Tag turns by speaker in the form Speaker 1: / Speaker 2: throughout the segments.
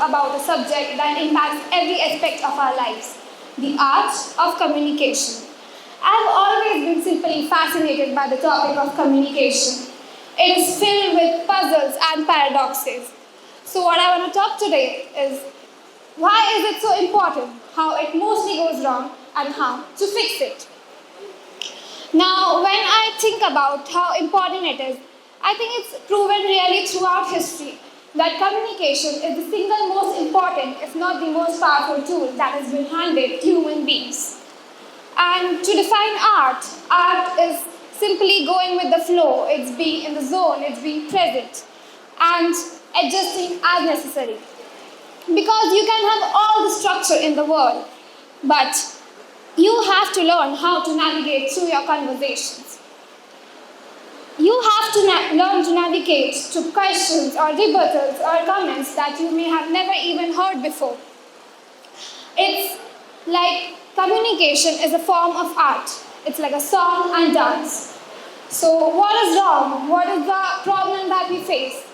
Speaker 1: about a subject that impacts every aspect of our lives, the art of communication. I've always been simply fascinated by the topic of communication. It is filled with puzzles and paradoxes. So what I want to talk today is why is it so important, how it mostly goes wrong, and how to fix it. Now, when I think about how important it is, I think it's proven really throughout history that communication is the single most important, if not the most powerful tool that has been handed human beings. And to define art, art is simply going with the flow, it's being in the zone, it's being present, and adjusting as necessary. Because you can have all the structure in the world, but you have to learn how to navigate through your conversations. You have to learn to navigate through questions or rebuttals or comments that you may have never even heard before. It's like communication is a form of art. It's like a song and dance. So what is wrong? What is the problem that we face?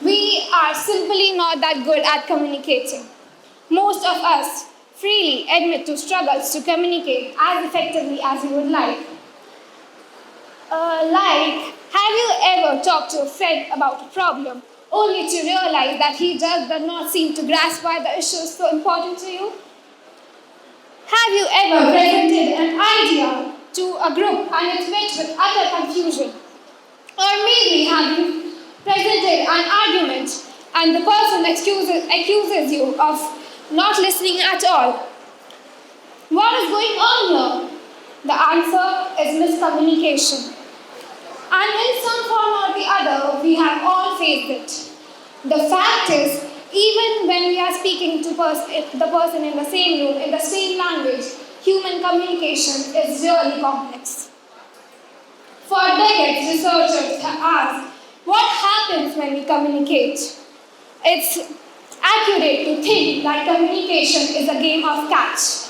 Speaker 1: We are simply not that good at communicating. Most of us freely admit to struggles to communicate as effectively as we would like. Have you ever talked to a friend about a problem only to realize that he just does not seem to grasp why the issue is so important to you? Have you ever presented an idea to a group and it met with utter confusion? Or maybe have you presented an argument and the person accuses you of not listening at all? What is going on here? The answer is miscommunication. And in some form or the other, we have all faced it. The fact is, even when we are speaking to the person in the same room, in the same language, human communication is really complex. For decades, researchers have asked, what happens when we communicate? It's accurate to think that communication is a game of catch.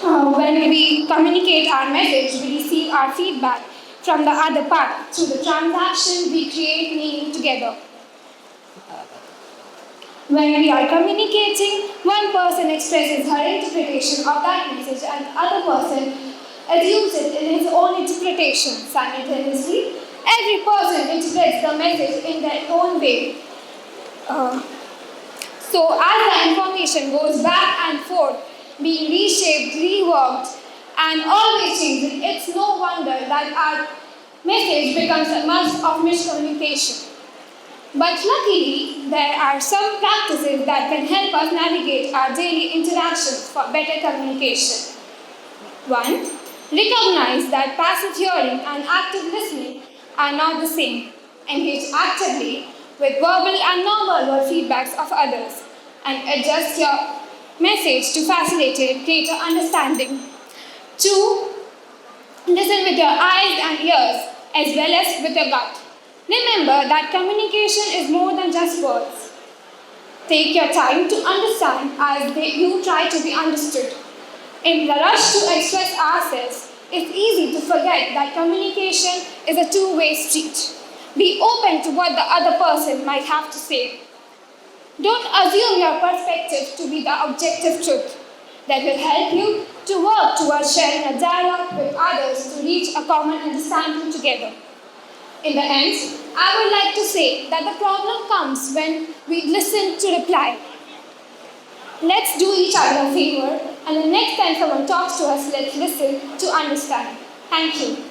Speaker 1: When we communicate our message, we receive our feedback from the other part. Through the transaction, we create meaning together. When we are communicating, one person expresses her interpretation of that message and the other person assumes it in his own interpretation. Simultaneously, every person interprets the message in their own way. So as the information goes back and forth, being reshaped, reworked, and always changing, it's no wonder that our message becomes a mass of miscommunication. But luckily, there are some practices that can help us navigate our daily interactions for better communication. 1. Recognize that passive hearing and active listening are not the same. Engage actively with verbal and non-verbal feedbacks of others and adjust your message to facilitate greater understanding. 2. Listen with your eyes and ears as well as with your gut. Remember that communication is more than just words. Take your time to understand as you try to be understood. In the rush to express ourselves, it's easy to forget that communication is a two-way street. Be open to what the other person might have to say. Don't assume your perspective to be the objective truth. That will help you to work towards sharing a dialogue with others to reach a common understanding together. In the end, I would like to say that the problem comes when we listen to reply. Let's do each other a favor, and the next time someone talks to us, let's listen to understand. Thank you.